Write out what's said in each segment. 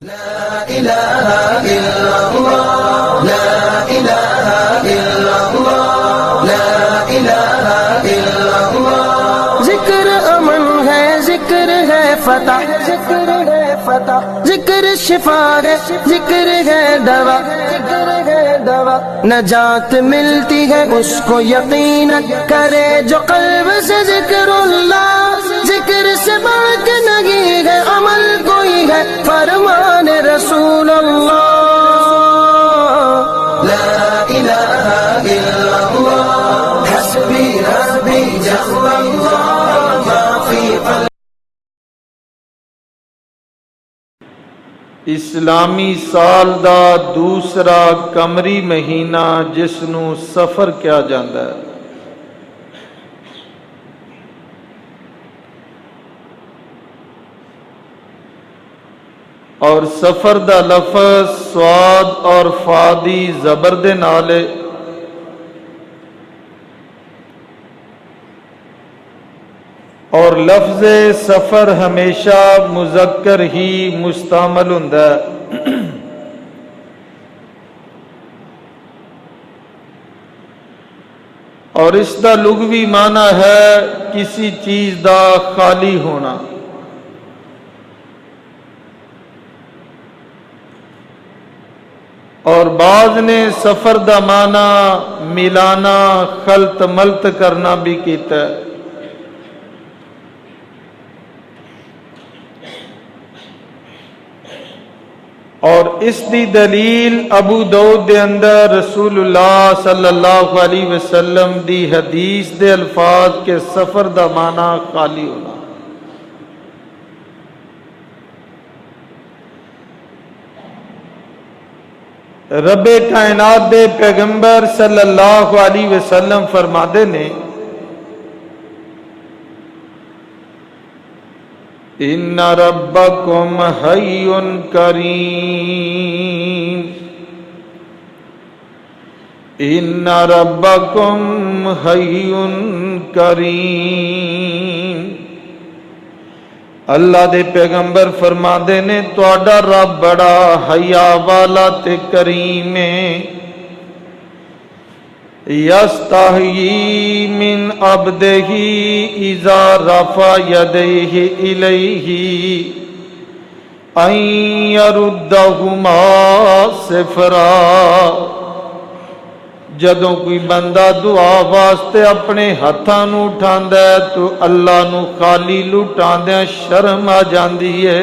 لا الہ الا اللہ لا الہ الا اللہ لا الہ الا اللہ ذکر امن ہے ذکر ہے فتح ذکر ہے فتح ذکر شفا ہے ذکر ہے دوا ذکر ہے دوا نجات ملتی ہے اس کو یقین کرے جو قلب سے ذکر اللہ ذکر سے بڑھ کے نہیں ہے عمل کوئی ہے فرمان رسول اللہ لا الہ الا اللہ حسبی ربی جل اللہ ما فی قلبی اسلامی سال دا دوسرا قمری مہینہ جس نوں سفر کہا جاندا ہے۔ اور سفر دا لفظ سواد اور فادی زبر دے نال ہے۔ اور لفظ سفر ہمیشہ مذکر ہی مستعمل ہوندا ہے۔ اور اس دا لغوی معنی ہے کسی چیز دا خالی ہونا۔ اور بعض نے سفر دا معنی ملانا خلط ملط کرنا بھی کیتا ہے۔ اور اس دی دلیل ابو داؤد دے اندر رسول اللہ صلی اللہ علیہ وسلم دی حدیث دے الفاظ کے سفر دا معنی خالی ہونا۔ رب کائنات دے پیغمبر صلی اللہ علیہ وسلم فرماتے نے ان ربکم حی کریم ان ربکم حی کریم اللہ دے پیغمبر فرماندے نے تہاڈا رب بڑا حیا والا تے کریم ہے۔ یستحیی من عبدہ اذا رفع یدیہ الیہ ان یردہما صفرا۔ جدوں کوئی بندہ دعا واسطے اپنے ہتھاں نوں اٹھاندا ہے تو اللہ نوں خالی لٹاندیاں شرم آ جاندی ہے۔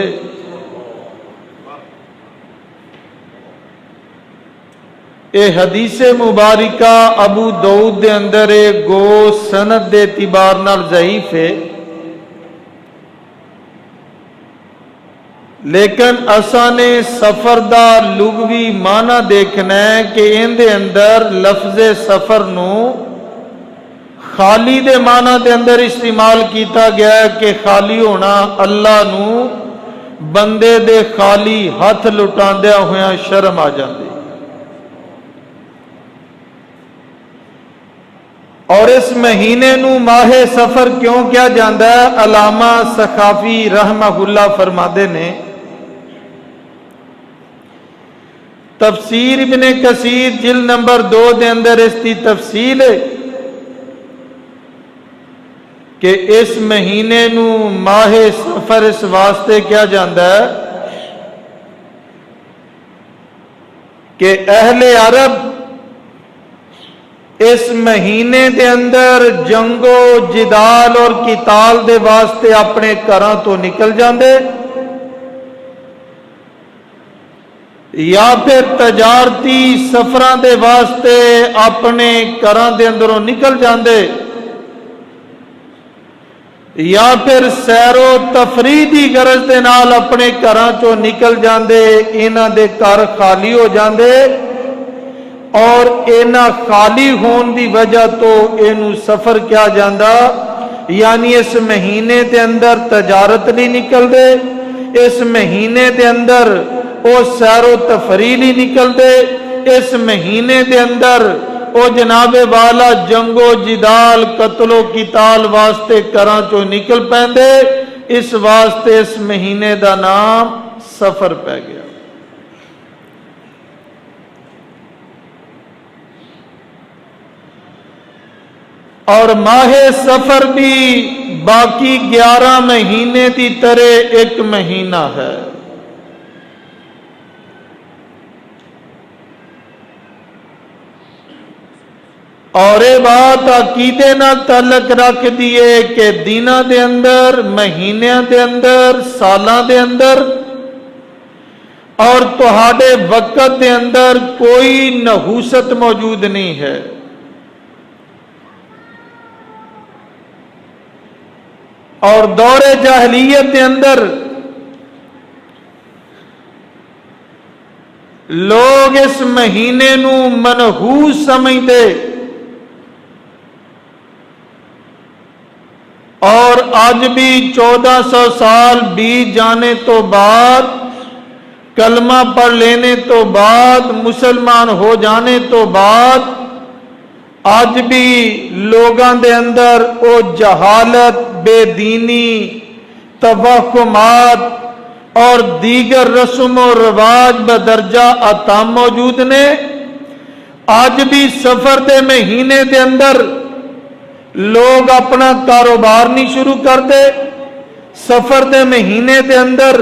اے حدیث مبارکہ ابو داؤد دے اندر گو سند دے اعتبار نال ضعیف ہے، لیکن اساں نے سفر دا لغوی معنی دیکھنا ہے کہ ان دے اندر لفظ سفر نو خالی دے معنی دے اندر استعمال کیتا گیا ہے کہ خالی ہونا اللہ نو بندے دے خالی ہاتھ لٹاندیا ہویا شرم آ جاندی۔ اور اس مہینے نو ماہ سفر کیوں کیا جاندا ہے؟ علامہ سخاوی رحمہ اللہ فرماتے نے تفسیر ابن کثیر جلد نمبر 2 دے اندر اس کی تفصیل ہے کہ اس مہینے نو ماہ سفر اس واسطے کیا جاندا ہے کہ اہل عرب اس مہینے دے اندر جنگ و جدال اور قتال دے واسطے اپنے گھراں تو نکل جاندے یا پھر تجارتی سفراں دے واسطے اپنے گھراں دے اندروں نکل جاندے یا پھر سیر و تفریح دی غرض دے نال اپنے گھراں چوں نکل جاندے، انہاں دے گھر خالی ہو جاندے اور اینا خالی ہون دی وجہ تو اینو سفر کیا جاندا، یعنی اس مہینے دے اندر تجارت نہیں نکل دے، اس مہینے دے اندر او سیر و تفریح نہیں نکل دے، اس مہینے دے اندر او جناب والا جنگ و جدال قتل و قتال واسطے کراں چوں نکل پیندے، اس واسطے اس مہینے دا نام سفر پہ گیا۔ اور ماہ سفر بھی باقی 11 مہینے دی طرح ایک مہینہ ہے۔ اور یہ بات عقیدے نال تعلق رکھ دیے کہ دیناں دے اندر، مہینیاں دے اندر، سالاں دے اندر اور تہاڈے وقت دے اندر کوئی نحوست موجود نہیں ہے۔ اور دور جاہلیت دے اندر لوگ اس مہینے نو منحوس سمجھتے اور آج بھی 1400 سال بیت جانے تو بعد، کلمہ پڑھ لینے تو بعد، مسلمان ہو جانے تو بعد آج بھی لوگاں دے اندر او جہالت، بے دینی، توہمات اور دیگر رسم و رواج بدرجہ عطا موجود نے۔ آج بھی سفر دے مہینے دے اندر لوگ اپنا کاروبار نہیں شروع کرتے، سفر دے مہینے دے اندر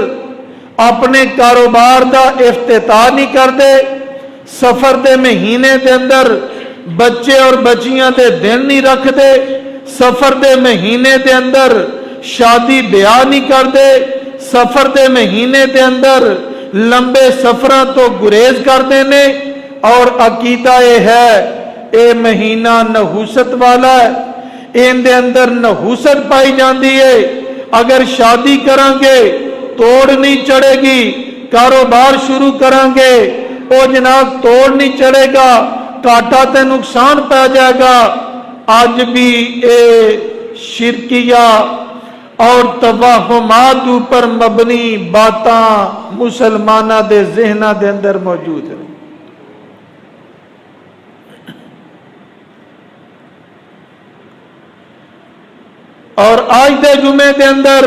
اپنے کاروبار دا افتتاح نہیں کرتے، سفر دے مہینے دے اندر بچے اور بچیاں دے دن نہیں رکھتے، سفر دے مہینے دے اندر شادی بیاہ نہیں کرتے، سفر دے مہینے دے اندر لمبے سفراں تو گریز کرتے نے۔ اور عقیدہ یہ ہے اے مہینہ نحوست والا ہے، ان دے اندر نحوست پائی جاندی ہے۔ اگر شادی کریں گے توڑ نہیں چڑھے گی، کاروبار شروع کریں گے او جناب توڑ نہیں چڑھے گا، کاٹا تے نقصان پہ جائے گا۔ آج بھی اے شرکیہ اور توہمات اوپر مبنی باتاں مسلمانہ دے ذہنہ دے اندر موجود ہیں۔ اور آج دے جمعے دے اندر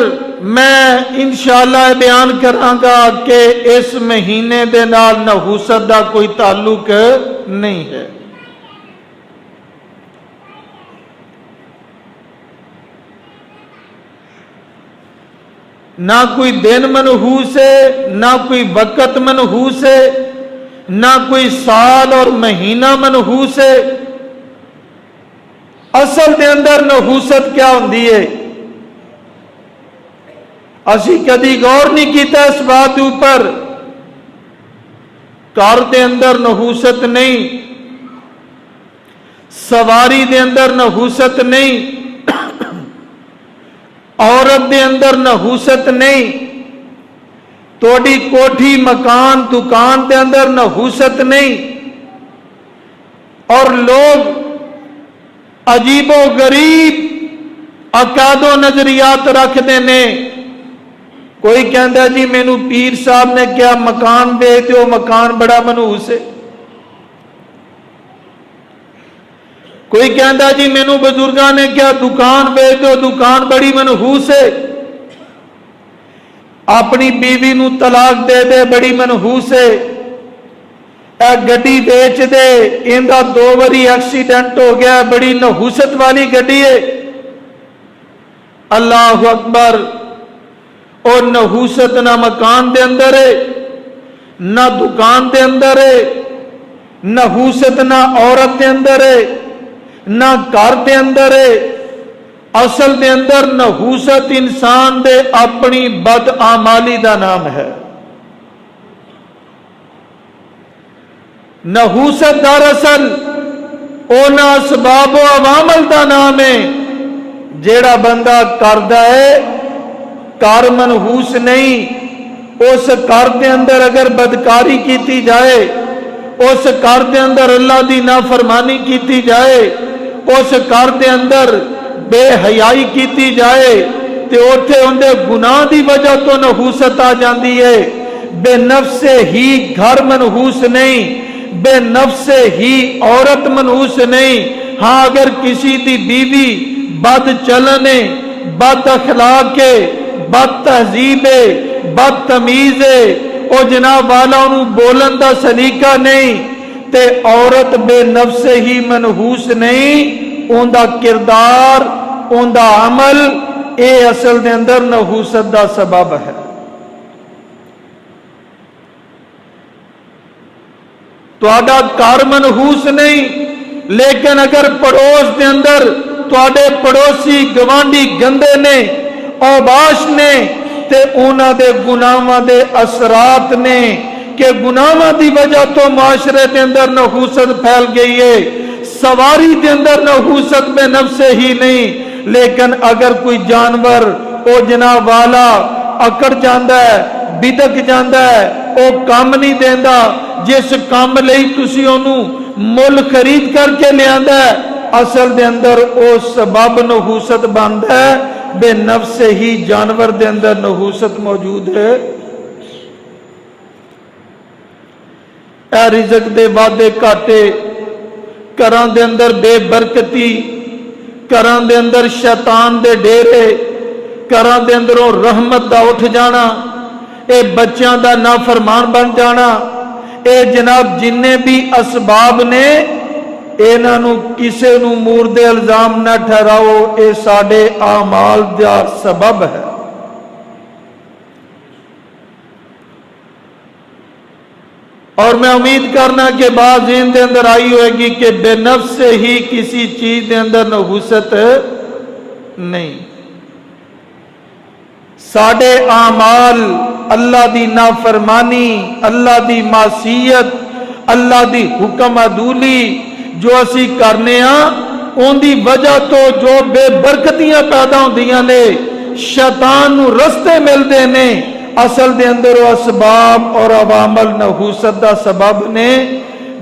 میں انشاءاللہ بیان کراں گا کہ اس مہینے دے نال نحوست دا کوئی تعلق نہیں ہے۔ نہ کوئی دن منحوس ہے، نہ کوئی وقت منحوس ہے، نہ کوئی سال اور مہینہ منحوس ہے۔ اصل دے اندر نحوست کیا ہوندی ہے؟ اسی کدی غور نہیں کیتا اس بات اوپر۔ کار دے اندر نحوست نہیں، سواری دے اندر نحوست نہیں، عورت دے اندر نحوست نہیں، توڑی کوٹھی مکان دکان دے اندر نحوست نہیں۔ اور لوگ عجیب و غریب عقائد و نظریات رکھتے نے۔ کوئی کہندا جی مینو پیر صاحب نے کیا مکان دے دیو، مکان بڑا منحوس ہے۔ کوئی کہندا جی مینو بزرگاں نے کیا دکان دے دیو، دکان بڑی منحوس ہے۔ اپنی بیوی نو طلاق دے دے، بڑی منحوس ہے۔ اے گڈی بیچ دے، اندہ 2 باری ایکسیڈنٹ ہو گیا، بڑی نحوست والی گڈی ہے۔ اللہ اکبر۔ اور نحوست نہ مکان دے اندر ہے، نہ دکان دے اندر ہے، نحوست نہ عورت دے اندر ہے، نہ گھر دے اندر ہے۔ اصل دے اندر نحوست انسان دے اپنی بدعمالی دا نام ہے۔ نحوست دراصل اونا اسباب و عوامل دا نام ہے جیڑا بندہ کردا ہے۔ کار منحوس نہیں، اس کار دے اندر اگر بدکاری کیتی جائے، اس کار دے اندر اللہ دی نافرمانی کیتی جائے، اس کار دے اندر بے حیائی کیتی جائے تے اوتھے اندے گناہ دی وجہ تو نحوست آ جاندی ہے۔ بے نفس ہی گھر منحوس نہیں، بے نفس ہی عورت منحوس نہیں۔ ہاں اگر کسی دی بیوی بد چلنے، بد اخلاق ہے، بد تہذیب ہے، بد تمیز ہے، او جناب والا انہوں بولن دا سلیقہ نہیں تے عورت بے نفس ہی منحوس نہیں، اوندا کردار اوندا عمل اے اصل دے اندر نحوست دا سبب ہے۔ تہاڈا گھر منحوس نہیں، لیکن اگر پڑوس دے اندر تہاڈے پڑوسی گوانڈی گندے نے، اوباش نے، تے انہاں دے گناہاں دے اثرات نے کہ گناہاں دی وجہ تو معاشرے دے اندر نحوست پھیل گئی ہے۔ سواری دے اندر نحوست بے نفس ہی نہیں، لیکن اگر کوئی جانور او جناب والا اکڑ جاندا ہے، بدک جاندا ہے، او کام نہیں دیندا، جس کام لئی تسی اونوں مل خرید کر کے لے آندا ہے، اصل دے اندر او سبب نحوست بندا ہے، بے نفس ہی جانور دے اندر نحوست موجود ہے۔ اے رزق دے وعدے کاٹے، گھراں دے اندر بے برکتی، گھراں دے اندر شیطان دے ڈیرے، گھراں دے اندروں رحمت دا اٹھ جانا، اے بچیاں دا نافرمان بن جانا، اے جناب جننے بھی اسباب نے، انہاں نو کسے نو مورد الزام نہ ٹھہراؤ، اے ساڈے اعمال دا سبب ہے۔ اور میں امید کرنا کہ بعض ذہن دے اندر آئی ہوئے گی کہ بے نفس سے ہی کسی چیز دے اندر نحوست نہیں۔ ساڈے اعمال، اللہ دی نافرمانی، اللہ دی معصیت، اللہ دی حکم عدولی جو اسی کرنے ہاں، ان دی وجہ تو جو بے برکتیاں پیدا ہوندیاں نے، شیطان نو رستے ملدے نے، اصل دے اندر وہ اسباب اور عوامل نحوست دا سبب نے۔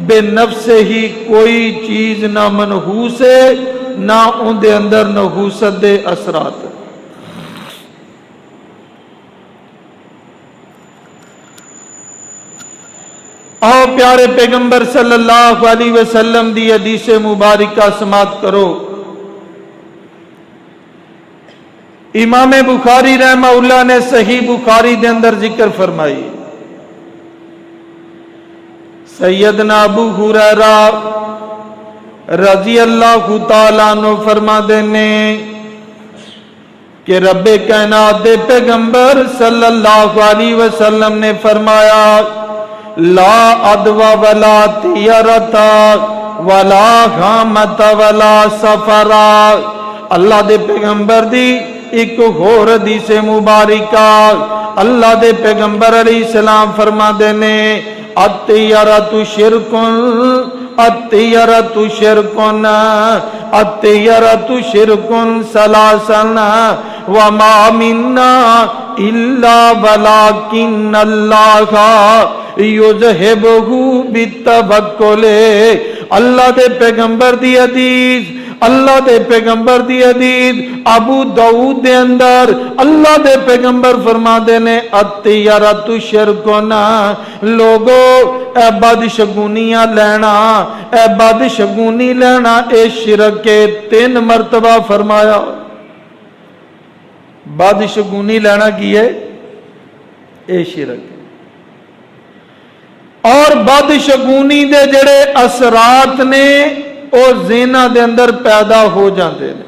بے نفس ہی کوئی چیز نہ منحوس ہے، نہ ان دے اندر نحوست دے اثرات۔ آؤ پیارے پیغمبر صلی اللہ علیہ وسلم دی حدیث مبارکہ سماعت کرو۔ امام بخاری رحمہ اللہ نے صحیح بخاری دے اندر ذکر فرمائی، سیدنا ابو ہریرہ رضی اللہ تعالیٰ عنہ فرما دینے کہ رب کائنات دے پیغمبر صلی اللہ علیہ وسلم نے فرمایا، لا عدوى ولا طیرۃ ولا غامۃ ولا سفر۔ اللہ دے پیغمبر دی ایک اور حدیث مبارکہ، اللہ دے پیغمبر علیہ السلام فرما دینے، الطیرۃ شرکن، الطیرۃ شرکن، الطیرۃ شرکن ثلاثن وما منا الا ولکن اللہ یذہبہ بالتوکل۔ اللہ دے پیغمبر دی حدیث، اللہ دے پیغمبر دی حدیث ابو داؤد دے اندر اللہ دے پیغمبر فرما دینے، الطیرۃ شرکن، لوگو اے بدشگونیاں لینا، اے بدشگونی لینا اے شرک کے 3 مرتبہ فرمایا۔ بدشگونی لینا کی ہے؟ اے شرک۔ اور بدشگونی دے جڑے اثرات نے او ذہناں دے اندر پیدا ہو جاندے نے۔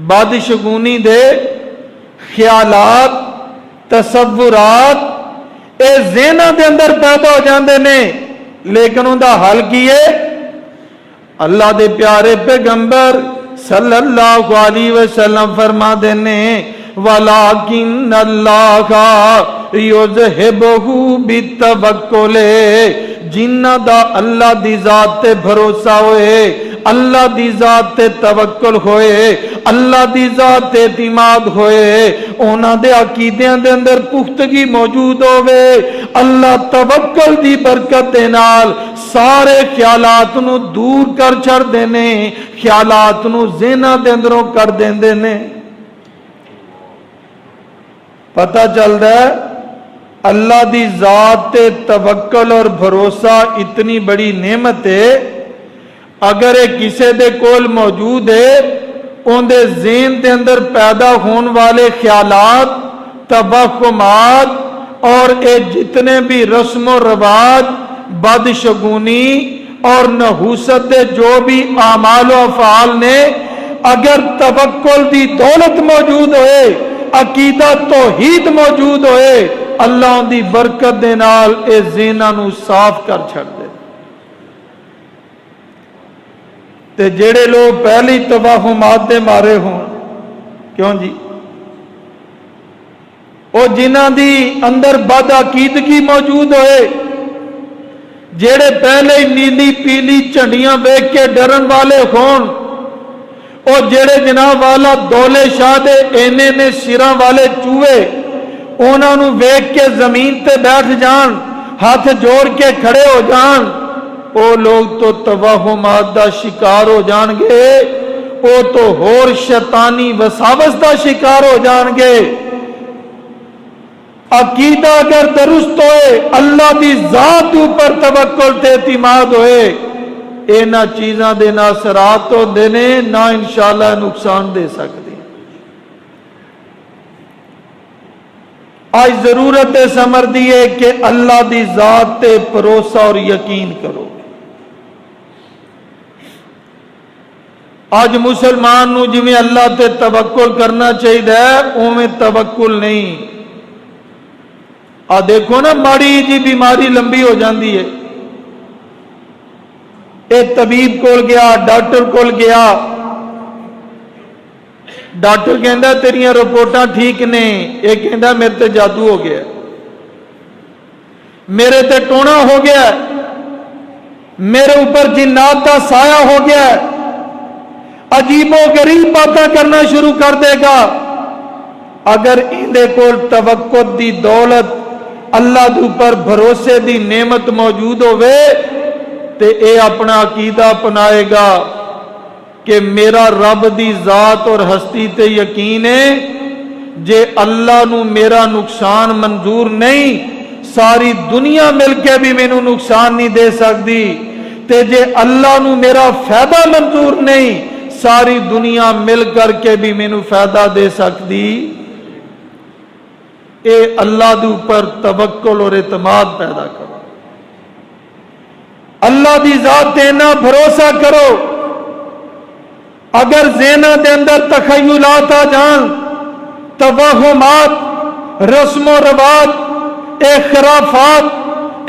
بدشگونی دے خیالات، تصورات اے ذہناں دے اندر پیدا ہو جاندے نے، لیکن ان دا حل کی ہے؟ اللہ دے پیارے پیغمبر صلی اللہ علیہ وسلم فرما دینے، وَلَكِنَّ اللَّهَ يُذْهِبُهُ بِالتَّوَکُّلِ۔ جنہ دا اللہ دی ذات تے بھروسہ ہوئے، اللہ دی ذات تے توکل ہوئے، اللہ دی ذات تے اعتماد ہوئے، اونا دے عقیدیاں دے اندر پختگی موجود ہوئے، اللہ توکل دی برکت دے نال سارے خیالات نو دور کر چھڑ دینے، خیالات نو ذہناں دے اندروں کر دیندے نے۔ پتہ چل رہا ہے اللہ دی ذات تے توکل اور بھروسہ اتنی بڑی نعمت ہے، اگر یہ کسے دے کول موجود ہے، ان دے ذہن دے اندر پیدا ہون والے خیالات، توہمات اور اے جتنے بھی رسم و رواج، بدشگونی اور نحوست دے جو بھی اعمال و افعال نے، اگر توکل دی دولت موجود ہوئے، عقیدہ توحید موجود ہوئے، اللہ ان دی برکت دے نال اے ذہناں نو صاف کر چھڑ دے۔ تے جڑے لوگ پہلی توہمات دے مارے ہوں، کیوں جی؟ او جنہ دی اندر بد عقیدگی موجود ہوئے، جڑے پہلے ہی نیلی پیلی جھنڈیاں ویکھ کے ڈرن والے ہون، او جڑے جناب والا دولے شاہ دے اینے نے سراں والے چوہے انہاں نو ویکھ کے زمین تے بیٹھ جان، ہاتھ جوڑ کے کھڑے ہو جان، او لوگ تو توہمات دا شکار ہو جان گے، او تو ہور شیطانی وساوس دا شکار ہو جان گے۔ عقیدہ اگر درست ہوئے، اللہ دی ذات اوپر توکل تے اعتماد ہوئے، اینا چیزاں دے نہ اثرات ہوندے نے، نہ انشاءاللہ نقصان دے سکتے۔ آج ضرورت سمر دیئے کہ اللہ دی ذات تے بھروسہ اور یقین کرو۔ آج مسلمان نو جویں اللہ تے توکل کرنا چاہیے، اوویں توکل نہیں۔ دیکھو نا، ماڑی جی بیماری لمبی ہو جاندی ہے، ایک طبیب کول گیا، ڈاکٹر کول گیا، ڈاکٹر کہندا تیریاں رپورٹاں ٹھیک نے، ایک کہندا میرے تے جادو ہو گیا، میرے تے ٹونا ہو گیا، میرے اوپر جنات کا سایہ ہو گیا، عجیب و غریب باتیں کرنا شروع کر دے گا۔ اگر اندے کول توکل دی دولت، اللہ دے اوپر بھروسے دی نعمت موجود ہوئے، تے اے اپنا عقیدہ اپنائے گا کہ میرا رب دی ذات اور ہستی تے یقین ہے، جے اللہ نو میرا نقصان منظور نہیں، ساری دنیا مل کے بھی مینوں نقصان نہیں دے سکتی، تے جے اللہ نو میرا فائدہ منظور نہیں، ساری دنیا مل کر کے بھی مینوں فائدہ دے سکتی۔ اے اللہ دے اوپر توکل اور اعتماد پیدا کرو، اللہ دی ذات تے نہ بھروسہ کرو۔ اگر ذہناں دے اندر تخیلات آ جان، توہمات، رسم و رواج، اے خرافات،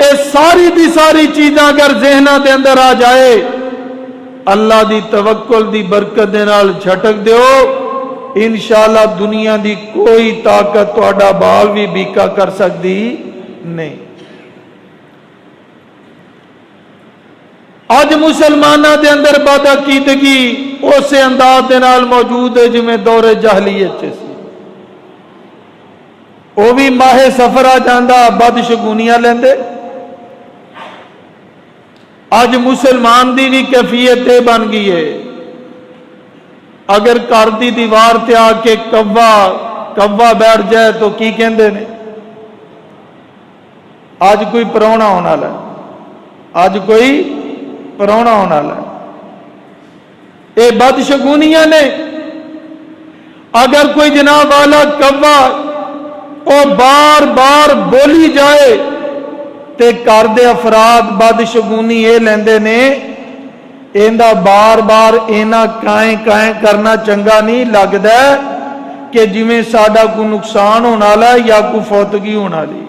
اے ساری دی ساری چیزاں اگر ذہناں دے اندر آ جائے، اللہ دی توکل دی برکت دے نال جھٹک دیو، انشاءاللہ دنیا دی کوئی طاقت تہاڈا بال بھی بیکا کر سکتی نہیں۔ آج مسلمانوں دے اندر بد عقیدگی اسے انداز دے نال موجود ہے جویں دور جاہلیت سی، وہ بھی ماہ سفر آ جاندہ بدشگونیاں لیندے۔ آج مسلمان دی بھی کیفیت بن گئی ہے، اگر گھر دی دیوار تے آ کے کوا بیٹھ جائے تو کی کہندے نے؟ آج کوئی پرونا ہونے والا ہے، آج کوئی پرونا ہونے والا ہے۔ اے بدشگونیاں نے۔ اگر کوئی جناب والا کوا او بار بار بولی جائے تے گھر دے افراد بدشگونی یہ لیندے نے، ایندہ بار بار اینا کائیں کائیں کرنا چنگا نہیں لگدا کہ جویں ساڈا کوئی نقصان ہونے والا یا کوئی فوتگی ہونے والی۔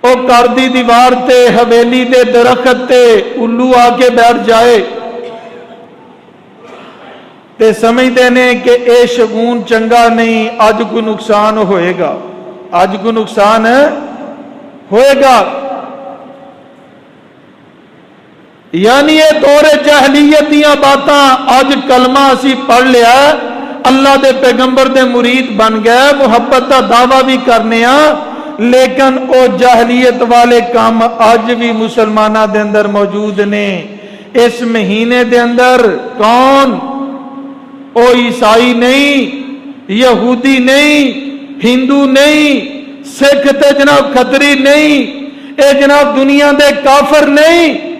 او گھر دی دیوار تے، حویلی دے درخت تے الو آ کے بیٹھ جائے تے سمجھتے ہیں کہ اے شگون چنگا نہیں، اج کوئی نقصان ہوئے گا، اج کوئی نقصان ہوئے گا۔ یعنی یہ دور جاہلیت دیاں باتاں اج کلمہ اسی پڑھ لیا، اللہ دے پیغمبر دے مرید بن گئے، محبت دا دعویٰ بھی کرنے ہاں، لیکن او جاہلیت والے کام اج بھی مسلمانہ دے اندر موجود نے۔ اس مہینے دے اندر کون؟ او عیسائی نہیں، یہودی نہیں، ہندو نہیں، سکھ تے جناب کھتری نہیں، اے جناب دنیا دے کافر نہیں،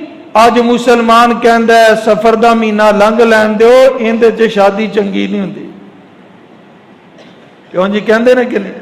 آج مسلمان کہندا ہے سفر دا مہینہ لنگ لین دیو، اندے چ شادی چنگی نہیں ہوندی۔ کیوں جی کہندے نے کہ نہیں؟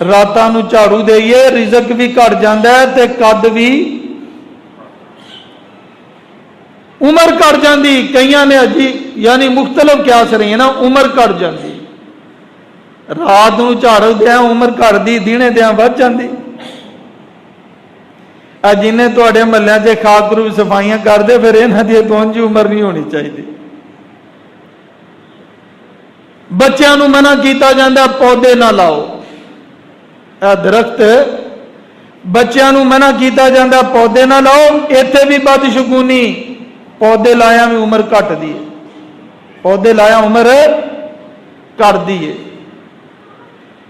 ਰਾਤਾਂ ਨੂੰ ਝਾੜੂ ਦੇਈਏ, ਰਿਜ਼ਕ ਵੀ ਘਟ ਜਾਂਦਾ ਹੈ ਤੇ ਕੱਦ ਵੀ, ਉਮਰ ਘਟ ਜਾਂਦੀ। ਕਈਆਂ ਨੇ ਅਜੀ ਯਾਨੀ ਮੁਖਤਲਫ ਕਿਆਸ ਰਹੀ ਹੈ ਨਾ, ਉਮਰ ਘਟ ਜਾਂਦੀ। ਰਾਤ ਨੂੰ ਝਾੜੂ ਦਿਆਂ ਉਮਰ ਘਟਦੀ, ਦਿਨੇ ਦਿਆਂ ਵੱਧ ਜਾਂਦੀ। ਆ ਜਿਨੇ ਤੁਹਾਡੇ ਮਹੱਲਿਆਂ 'ਚ ਖਾਕ ਰੂ ਸਫਾਈਆਂ ਕਰਦੇ, ਫਿਰ ਇਹਨਾਂ ਦੀ ਪਹੁੰਚੀ ਉਮਰ ਨਹੀਂ ਹੋਣੀ ਚਾਹੀਦੀ। ਬੱਚਿਆਂ ਨੂੰ ਮਨਾ ਕੀਤਾ ਜਾਂਦਾ ਪੌਦੇ ਨਾ ਲਾਓ। ਇਹ ਦਰਖਤ ਬੱਚਿਆਂ ਨੂੰ ਮਨਾ ਕੀਤਾ ਜਾਂਦਾ ਪੌਦੇ ਨਾ ਲਾਓ। ਇੱਥੇ ਵੀ ਬਦਸ਼ਗੂਨੀ, ਪੌਦੇ ਲਾਇਆ ਵੀ ਉਮਰ ਘਟਦੀ ਹੈ, ਪੌਦੇ ਲਾਇਆ ਉਮਰ ਘਟਦੀ ਹੈ।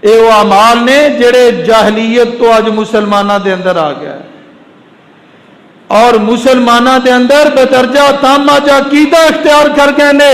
ਇਹ ਉਹ ਅਮਾਲ ਨੇ ਜਿਹੜੇ ਜਾਹਲੀਅਤ ਤੋਂ ਅੱਜ ਮੁਸਲਮਾਨਾਂ ਦੇ ਅੰਦਰ ਆ ਗਿਆ। ਔਰ ਮੁਸਲਮਾਨਾਂ ਦੇ ਅੰਦਰ ਬਦਰਜਾ ਤਾਮਾ ਜਾ ਅਕੀਦਾ ਇਖਤਿਆਰ ਕਰ ਗਏ ਨੇ।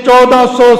1400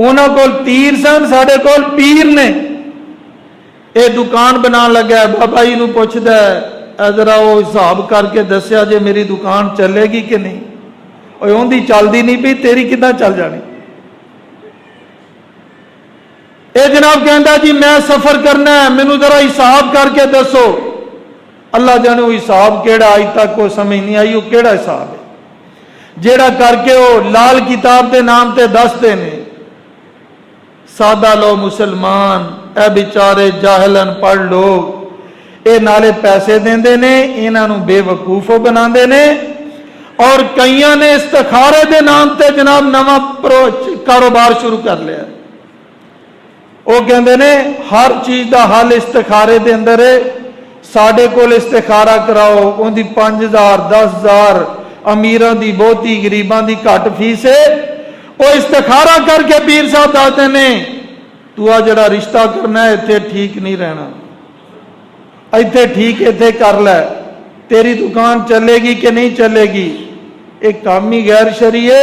ਉਹਨਾਂ ਕੋਲ ਤੀਰ ਸਨ, ਸਾਡੇ ਕੋਲ ਪੀਰ ਨੇ। ਇਹ ਦੁਕਾਨ ਬਣਾਉਣ ਲੱਗਾ, ਬਾਬਾ ਜੀ ਨੂੰ ਪੁੱਛਦਾ ਜਰਾ ਉਹ ਹਿਸਾਬ ਕਰਕੇ ਦੱਸਿਆ ਜੇ ਮੇਰੀ ਦੁਕਾਨ ਚੱਲੇਗੀ ਕਿ ਨਹੀਂ। ਉਹ ਉਹਦੀ ਚੱਲਦੀ ਨਹੀਂ ਪਈ, ਤੇਰੀ ਕਿੱਦਾਂ ਚੱਲ ਜਾਣੀ। ਇਹ ਜਨਾਬ ਕਹਿੰਦਾ ਜੀ ਮੈਂ ਸਫਰ ਕਰਨਾ ਹੈ, ਮੈਨੂੰ ਜਰਾ ਹਿਸਾਬ ਕਰਕੇ ਦੱਸੋ। ਅੱਲਾ ਜਾਣੇ ਉਹ ਹਿਸਾਬ ਕਿਹੜਾ, ਅਜ ਤੱਕ ਉਹ ਸਮਝ ਨਹੀਂ ਆਈ ਉਹ ਕਿਹੜਾ ਹਿਸਾਬ ਹੈ ਜਿਹੜਾ ਕਰਕੇ ਉਹ ਲਾਲ ਕਿਤਾਬ ਦੇ ਨਾਮ ਤੇ ਦੱਸਦੇ ਨੇ। ਸਾਦਾ ਲੋ ਮੁਸਲਮਾਨ, ਇਹ ਵਿਚਾਰੇ ਜਾਹਿਲ ਅਨਪੜ੍ਹ ਲੋਕ, ਇਹ ਨਾਲੇ ਪੈਸੇ ਦਿੰਦੇ ਨੇ, ਇਹਨਾਂ ਨੂੰ ਬੇਵਕੂਫ ਬਣਾਉਂਦੇ ਨੇ। ਔਰ ਕਈਆਂ ਨੇ ਇਸਤਖਾਰੇ ਦੇ ਨਾਮ ਤੇ ਜਨਾਬ ਨਵਾਂ ਕਾਰੋਬਾਰ ਸ਼ੁਰੂ ਕਰ ਲਿਆ। ਉਹ ਕਹਿੰਦੇ ਨੇ ਹਰ ਚੀਜ਼ ਦਾ ਹੱਲ ਇਸਤਖਾਰੇ ਦੇ ਅੰਦਰ ਹੈ। ਸਾਡੇ ਕੋਲ ਇਸਤਖਾਰਾ ਕਰਾਓ, ਉਹਦੀ 5000 10,000, ਅਮੀਰਾਂ ਦੀ ਬਹੁਤੀ, ਗਰੀਬਾਂ ਦੀ ਘੱਟ ਫੀਸ ਹੈ। ਉਹ ਇਸਤਖਾਰਾ ਕਰਕੇ ਪੀਰ ਸਾਹਿਬ ਦੱਸਦੇ ਨੇ ਤੂੰ ਆ ਜਿਹੜਾ ਰਿਸ਼ਤਾ ਕਰਨਾ ਹੈ ਇੱਥੇ ਠੀਕ ਨਹੀਂ ਰਹਿਣਾ, ਇੱਥੇ ਠੀਕ ਇੱਥੇ ਕਰ ਲੈ, ਤੇਰੀ ਦੁਕਾਨ ਚੱਲੇਗੀ ਕਿ ਨਹੀਂ ਚੱਲੇਗੀ। ਇਹ ਕੰਮ ਹੀ ਗੈਰ ਸ਼ਰਈ ਹੈ।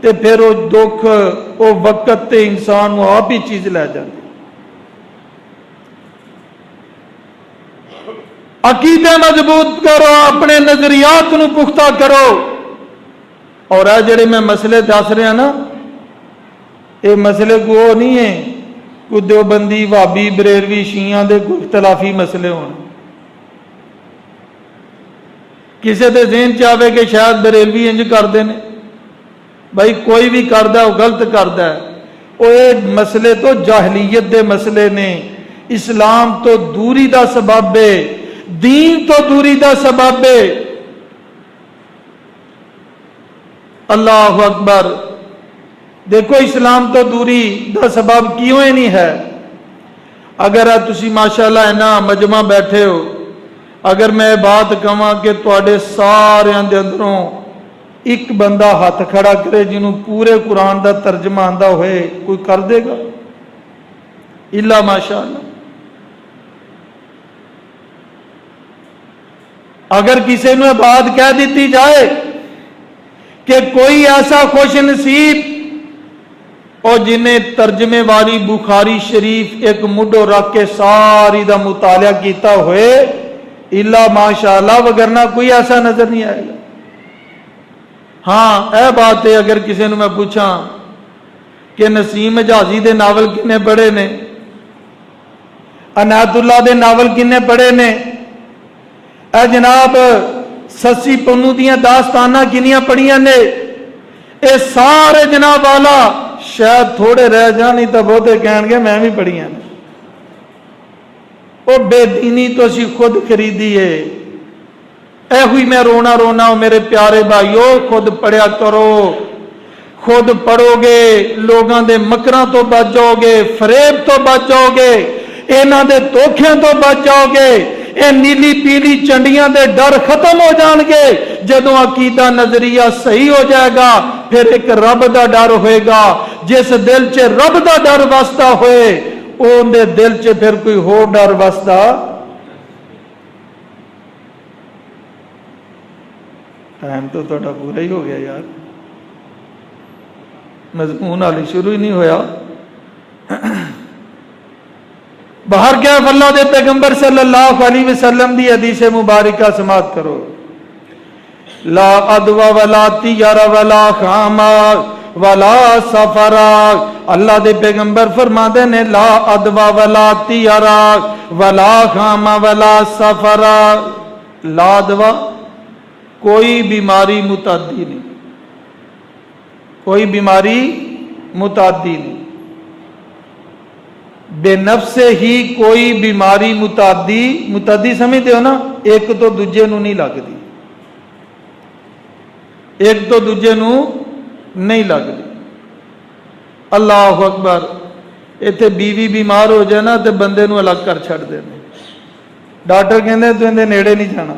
تے پھر وہ دکھ وہ وقت تے انسان وہ آپ ہی چیز لے جاندی۔ عقیدے مضبوط کرو، اپنے نظریات نو پختہ کرو، اور اے جڑے میں مسئلے دس رہا نا، یہ مسئلے کو وہ نہیں ہے کوئی دیوبندی وہابی بریلوی شیعہ دے کوئی اختلافی مسئلے ہون۔ کسی دے ذہن چاہے کہ شاید بریلوی انج کردے نے، بھائی کوئی بھی کردا ہے وہ غلط کردا ہے، وہ مسئلے تو جاہلیت دے مسئلے نے، اسلام تو دوری دا سبب ہے، دین تو دوری دا سبب ہے۔ اللہ اکبر، دیکھو اسلام تو دوری دا سبب کیوں ہی نہیں ہے؟ اگر تسی ماشاءاللہ اینا مجمع بیٹھے ہو، اگر میں بات کہاں کہ تواڈے سارے دے اندروں ایک بندہ ہاتھ کھڑا کرے جنہوں پورے قرآن دا ترجمہ آندا ہوئے، کوئی کر دے گا؟ الا ماشاءاللہ۔ اگر کسی نے بات کہہ دیتی جائے کہ کوئی ایسا خوش نصیب اور جنہیں ترجمے والی بخاری شریف ایک مڈو رکھ کے ساری دا مطالعہ کیتا ہوئے، الا ماشاءاللہ، وگرنہ کوئی ایسا نظر نہیں آئے گا۔ ہاں اے بات ہے، اگر کسی نے میں پوچھا کہ نسیم حجازی دے ناول کنے پڑھے نے، عنایت اللہ دے ناول کنے پڑھے نے، اے جناب سسی پنو دیاں داستانہ کنیاں پڑھیاں نے، اے سارے جناب والا شاید تھوڑے رہ جانی تو بہتے کہن گے میں بھی پڑھیاں نے۔ وہ بے دینی تو اسی خود خریدی ہے۔ اے ہوئی میں رونا رونا ہوں میرے پیارے بھائیو، خود پڑھیا کرو، خود پڑھو گے لوگاں دے مکراں تو بچ جاؤ گے، فریب تو بچ جاؤ گے، انہاں دے دھوکھیاں تو بچ جاؤ گے، اے نیلی پیلی چنڈیاں دے ڈر ختم ہو جان گے۔ جدوں عقیدہ نظریہ صحیح ہو جائے گا پھر ایک رب دا ڈر ہوئے گا، جس دل چ رب دا ڈر وستا ہوئے اون دے دل چ پھر کوئی ہور ڈر وستا۔ ٹائم تو تھوڑا پورا ہی ہو گیا یار، مضمون والی شروع ہی نہیں ہویا۔ باہر کیا اللہ دے پیغمبر صلی اللہ علیہ وسلم دی حدیث مبارکہ سماعت کرو۔ لا عدوى ولا طیر ولا خام ولا سفر، اللہ دے پیغمبر فرماتے نے لا عدوى ولا طیر ولا خام ولا سفر، لا عدوى کوئی بیماری متعدی نہیں، کوئی بیماری متعدی نہیں، بے نفس ہی کوئی بیماری متعدی سمجھتے ہو نا، ایک تو دوجے نو نہیں لگتی، ایک تو دوجے نو نہیں لگتی۔ اللہ اکبر، ایتھے بیوی بیمار ہو جائے نا تو بندے نو الگ کر چھڑ دے، ڈاکٹر کہندے تو اندے نیڑے نہیں جانا،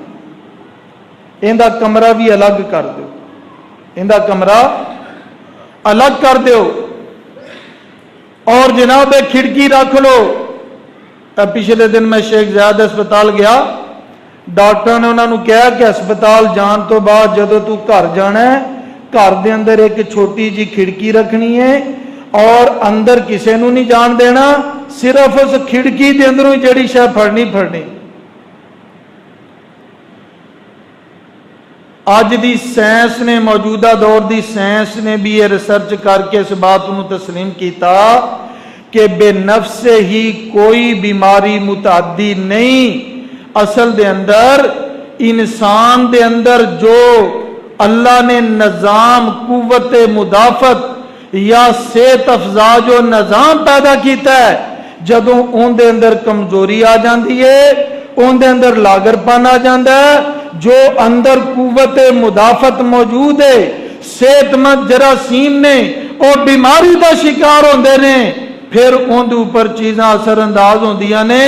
اندہ کمرہ بھی الگ کر دو، اندہ کمرہ الگ کر دو، اور جناب ایک کھڑکی رکھ لو۔ پچھلے دن میں شیخ زیاد ہسپتال گیا، ڈاکٹر نے انہوں نے کہا کہ ہسپتال جان تو بعد جدو تو گھر جانا ہے، گھر دے اندر ایک چھوٹی جی کھڑکی رکھنی ہے اور اندر کسے نو نہیں جان دینا، صرف اس کھڑکی دے اندروں جڑی شے پھڑنی۔ آج دی سائنس نے، موجودہ دور دی سائنس نے بھی یہ ریسرچ کر کے اس بات کو تسلیم کیتا کہ بے نفس ہی کوئی بیماری متعدی نہیں۔ اصل دے اندر انسان دے اندر جو اللہ نے نظام قوت مدافعت یا صحت افزا جو نظام پیدا کیتا ہے، جدوں اون دے اندر کمزوری آ جاندی ہے، اون دے اندر لاگر پن آ جاندا ہے، جو اندر قوت مدافعت موجود ہے، صحت مند جراثیم نے اور بیماری کا شکار ہوندے نے، پھر ان دے اوپر چیزاں اثر انداز ہوندیاں نے،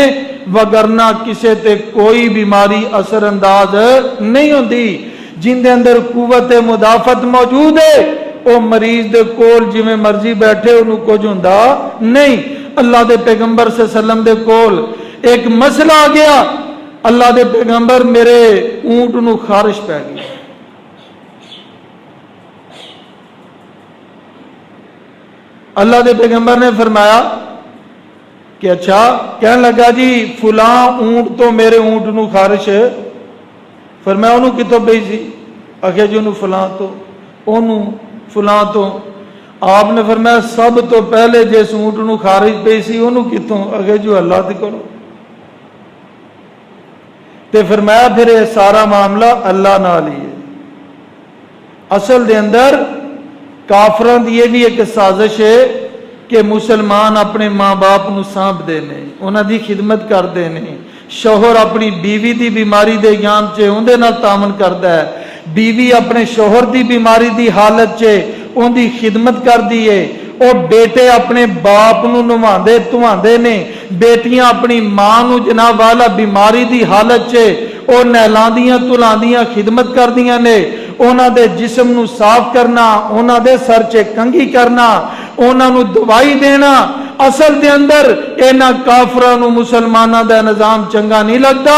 وگرنہ کسے تے کوئی بیماری اثر انداز نہیں ہوندی۔ جن دے اندر قوت مدافعت موجود ہے وہ مریض دے کول جویں مرضی بیٹھے انہوں کچھ ہوندا نہیں۔ اللہ دے پیغمبر صلی اللہ علیہ وسلم دے کول ایک مسئلہ آ گیا، اللہ دے پیغمبر میرے اونٹ نو خارش پہ گئی، اللہ دے پیغمبر نے فرمایا کہ اچھا، کہنے لگا جی فلاں اونٹ تو میرے اونٹ نو خارش ہے. فرمایا انہوں کتوں پئی سی؟ آخیا جی انہوں فلاں تو، انہوں فلاں تو. آپ نے فرمایا سب تو پہلے جس اونٹ نو خارش پئی سی انہوں کتوں؟ آخیا جو اللہ دے کولوں. تے فرمایا پھر یہ سارا معاملہ اللہ نال ہی ہے. اصل دے اندر کافران دی یہ بھی ایک سازش ہے کہ مسلمان اپنے ماں باپ نو سانپ دے نے، انہاں دی خدمت کر دے نے. شوہر اپنی بیوی دی بیماری دے یام چے اندے نال تعاون کردا ہے، بیوی اپنے شوہر دی بیماری دی حالت چے ان دی خدمت کر دیئے. او بیٹے اپنے باپ نو نواندے تواندے نے، بیٹیاں اپنی ماں نو جناب والا بیماری دی حالت چے او نہلاندیاں تلاندیاں خدمت کر دیاں نے. اونا دے جسم نو صاف کرنا، اونا دے سر چے کنگھی کرنا، اونا نو دوائی دینا. اصل دے اندر اینا کافران و مسلمانہ دے نظام چنگا نہیں لگتا.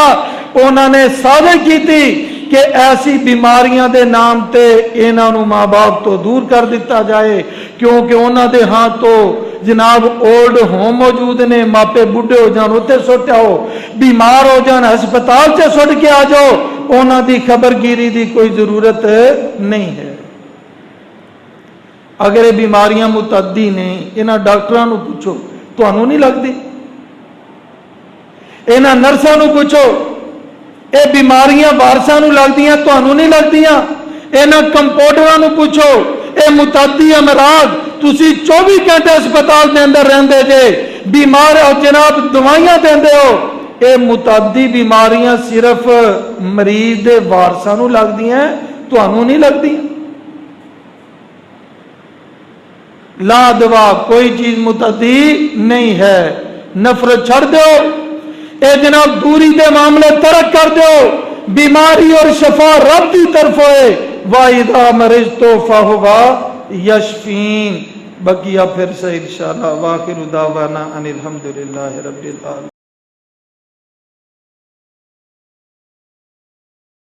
اونا نے سازش کی تھی کہ ایسی بیماریاں دے نام تے اینا نو ماں باپ تو دور کر دیتا جائے، کیونکہ اونا دے ہاں تو جناب اولڈ ہوم موجود نے. ماپے بڈھے ہو جان ہوتے سوٹے ہو، بیمار ہو جان ہسپتال سے سٹ کے آ جاؤ، اونا دی خبرگیری دی کوئی ضرورت نہیں ہے. اگر یہ بیماریاں متعدی نے انہاں ڈاکٹراں نو پوچھو تانوں نہیں لگدی؟ انہاں نرساں نو پوچھو اے بیماریاں وارثاں نو لگدیاں تانوں نہیں لگدیاں؟ انہاں کمپاؤنڈراں نو پوچھو اے متعدی امراض تسی 24 گھنٹے ہسپتال دے اندر رہندے جے، بیمار ہو جناب دوائیاں دیندے ہو، اے متعدی بیماریاں صرف مریض دے وارثاں نو لگدیاں تانوں نہیں لگدیاں؟ لا دوا کوئی چیز متعدی نہیں ہے. نفرت چھڑ دو، اے جناب دوری دے معاملے ترک کر دو. بیماری اور شفا رب کی طرف ہوئے. وَإِذَا مَرِضْتُ فَهُوَ يَشْفِينِ. بقیہ پھر سے انشاءاللہ. وآخر دعوانا ان الحمدللہ رب العالمین.